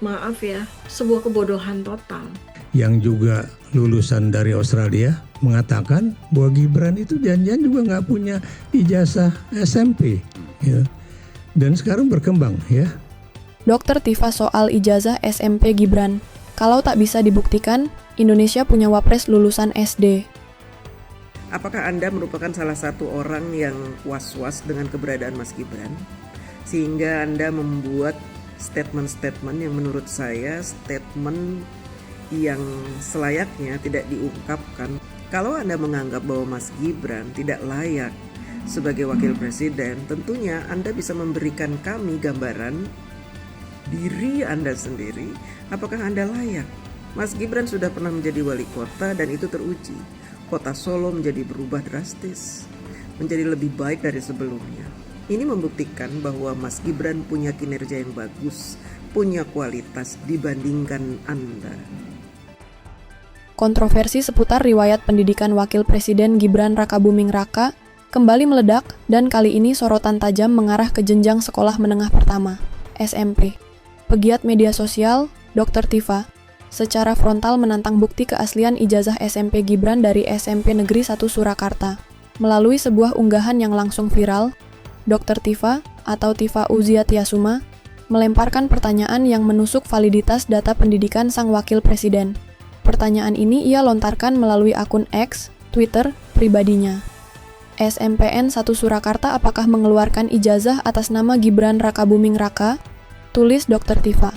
Maaf ya, sebuah kebodohan total. Yang juga lulusan dari Australia mengatakan bahwa Gibran itu jangan-jangan juga nggak punya ijazah SMP, ya. Dan sekarang berkembang, ya. Dr. Tifa soal ijazah SMP Gibran. Kalau tak bisa dibuktikan, Indonesia punya wapres lulusan SD. Apakah Anda merupakan salah satu orang yang was-was dengan keberadaan Mas Gibran? Sehingga Anda membuat statement-statement yang menurut saya statement yang selayaknya tidak diungkapkan. Kalau Anda menganggap bahwa Mas Gibran tidak layak sebagai wakil presiden, tentunya Anda bisa memberikan kami gambaran diri Anda sendiri, apakah Anda layak. Mas Gibran sudah pernah menjadi wali kota dan itu teruji. Kota Solo menjadi berubah drastis, menjadi lebih baik dari sebelumnya. Ini membuktikan bahwa Mas Gibran punya kinerja yang bagus, punya kualitas dibandingkan Anda. Kontroversi seputar riwayat pendidikan Wakil Presiden Gibran Rakabuming Raka kembali meledak dan kali ini sorotan tajam mengarah ke jenjang sekolah menengah pertama, SMP. Pegiat media sosial, Dr. Tifa, secara frontal menantang bukti keaslian ijazah SMP Gibran dari SMP Negeri 1 Surakarta. Melalui sebuah unggahan yang langsung viral, Dr. Tifa atau Tifa Uzia Tiasuma melemparkan pertanyaan yang menusuk validitas data pendidikan sang wakil presiden. Pertanyaan ini ia lontarkan melalui akun X, Twitter, pribadinya. SMPN 1 Surakarta apakah mengeluarkan ijazah atas nama Gibran Rakabuming Raka? Tulis Dr. Tifa.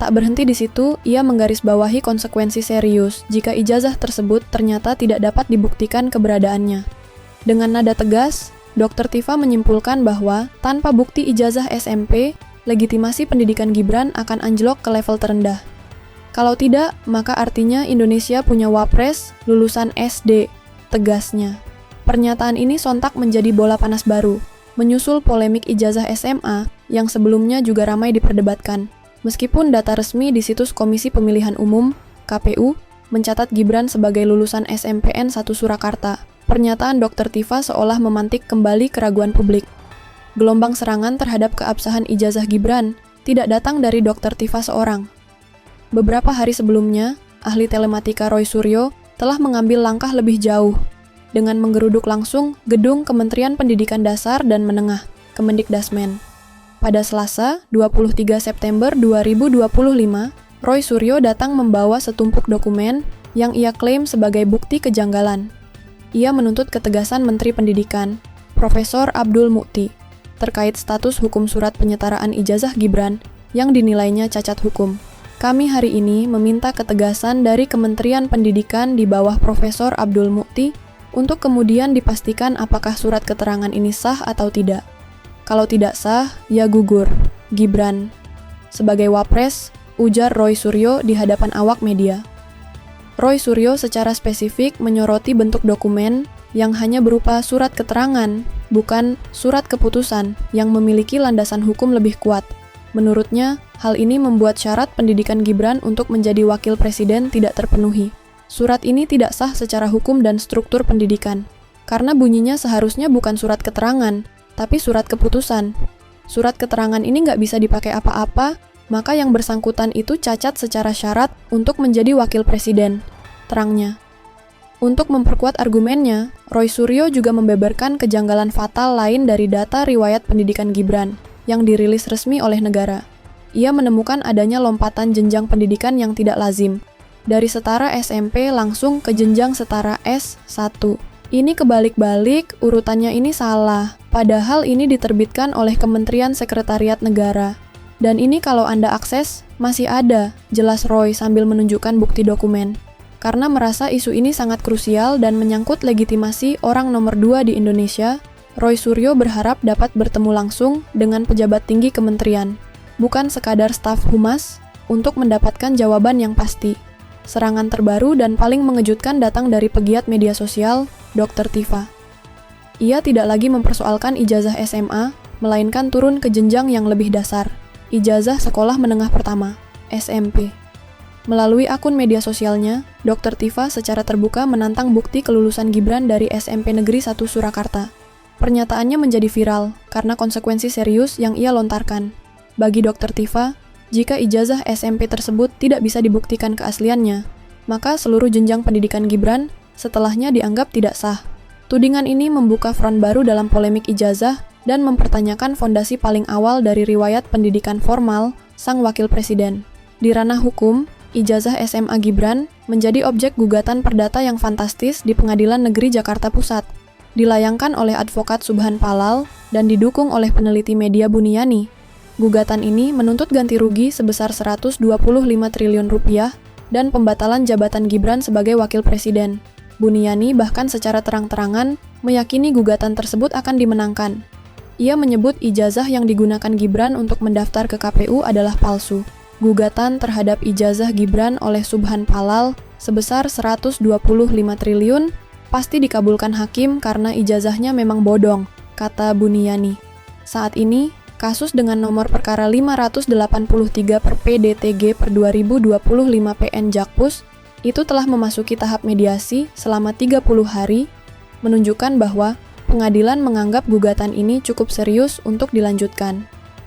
Tak berhenti di situ, ia menggarisbawahi konsekuensi serius jika ijazah tersebut ternyata tidak dapat dibuktikan keberadaannya. Dengan nada tegas, Dr. Tifa menyimpulkan bahwa tanpa bukti ijazah SMP, legitimasi pendidikan Gibran akan anjlok ke level terendah. Kalau tidak, maka artinya Indonesia punya wapres lulusan SD, tegasnya. Pernyataan ini sontak menjadi bola panas baru, menyusul polemik ijazah SMA yang sebelumnya juga ramai diperdebatkan. Meskipun data resmi di situs Komisi Pemilihan Umum, KPU, mencatat Gibran sebagai lulusan SMPN 1 Surakarta, pernyataan Dr. Tifa seolah memantik kembali keraguan publik. Gelombang serangan terhadap keabsahan ijazah Gibran tidak datang dari Dr. Tifa seorang. Beberapa hari sebelumnya, ahli telematika Roy Suryo telah mengambil langkah lebih jauh dengan menggeruduk langsung gedung Kementerian Pendidikan Dasar dan Menengah, Kemendikdasmen. Pada Selasa, 23 September 2025, Roy Suryo datang membawa setumpuk dokumen yang ia klaim sebagai bukti kejanggalan. Ia menuntut ketegasan Menteri Pendidikan, Profesor Abdul Mukti, terkait status hukum surat penyetaraan ijazah Gibran yang dinilainya cacat hukum. Kami hari ini meminta ketegasan dari Kementerian Pendidikan di bawah Profesor Abdul Mukti untuk kemudian dipastikan apakah surat keterangan ini sah atau tidak. Kalau tidak sah, ya gugur. Gibran. Sebagai wapres, ujar Roy Suryo di hadapan awak media. Roy Suryo secara spesifik menyoroti bentuk dokumen yang hanya berupa surat keterangan, bukan surat keputusan yang memiliki landasan hukum lebih kuat. Menurutnya, hal ini membuat syarat pendidikan Gibran untuk menjadi wakil presiden tidak terpenuhi. Surat ini tidak sah secara hukum dan struktur pendidikan, karena bunyinya seharusnya bukan surat keterangan, tapi surat keputusan. Surat keterangan ini nggak bisa dipakai apa-apa, maka yang bersangkutan itu cacat secara syarat untuk menjadi wakil presiden, terangnya. Untuk memperkuat argumennya, Roy Suryo juga membeberkan kejanggalan fatal lain dari data riwayat pendidikan Gibran yang dirilis resmi oleh negara. Ia menemukan adanya lompatan jenjang pendidikan yang tidak lazim, dari setara SMP langsung ke jenjang setara S1. Ini kebalik-balik, urutannya ini salah, padahal ini diterbitkan oleh Kementerian Sekretariat Negara. Dan ini kalau Anda akses, masih ada, jelas Roy sambil menunjukkan bukti dokumen. Karena merasa isu ini sangat krusial dan menyangkut legitimasi orang nomor 2 di Indonesia, Roy Suryo berharap dapat bertemu langsung dengan pejabat tinggi kementerian, bukan sekadar staf humas, untuk mendapatkan jawaban yang pasti. Serangan terbaru dan paling mengejutkan datang dari pegiat media sosial, Dr. Tifa. Ia tidak lagi mempersoalkan ijazah SMA, melainkan turun ke jenjang yang lebih dasar, ijazah sekolah menengah pertama, SMP. Melalui akun media sosialnya, Dr. Tifa secara terbuka menantang bukti kelulusan Gibran dari SMP Negeri 1 Surakarta. Pernyataannya menjadi viral karena konsekuensi serius yang ia lontarkan. Bagi Dr. Tifa, Jika ijazah SMP tersebut tidak bisa dibuktikan keasliannya, maka seluruh jenjang pendidikan Gibran setelahnya dianggap tidak sah. Tudingan ini membuka front baru dalam polemik ijazah dan mempertanyakan fondasi paling awal dari riwayat pendidikan formal sang wakil presiden. Di ranah hukum, ijazah SMA Gibran menjadi objek gugatan perdata yang fantastis di Pengadilan Negeri Jakarta Pusat. Dilayangkan oleh advokat Subhan Palal dan didukung oleh peneliti media Buniyani. Gugatan ini menuntut ganti rugi sebesar 125 triliun rupiah dan pembatalan jabatan Gibran sebagai wakil presiden. Buniyani bahkan secara terang-terangan meyakini gugatan tersebut akan dimenangkan. Ia menyebut ijazah yang digunakan Gibran untuk mendaftar ke KPU adalah palsu. Gugatan terhadap ijazah Gibran oleh Subhan Palal sebesar 125 triliun pasti dikabulkan hakim karena ijazahnya memang bodong, kata Buniyani. Saat ini, kasus dengan nomor perkara 583 per PDTG per 2025 PN Jakpus itu telah memasuki tahap mediasi selama 30 hari, menunjukkan bahwa pengadilan menganggap gugatan ini cukup serius untuk dilanjutkan.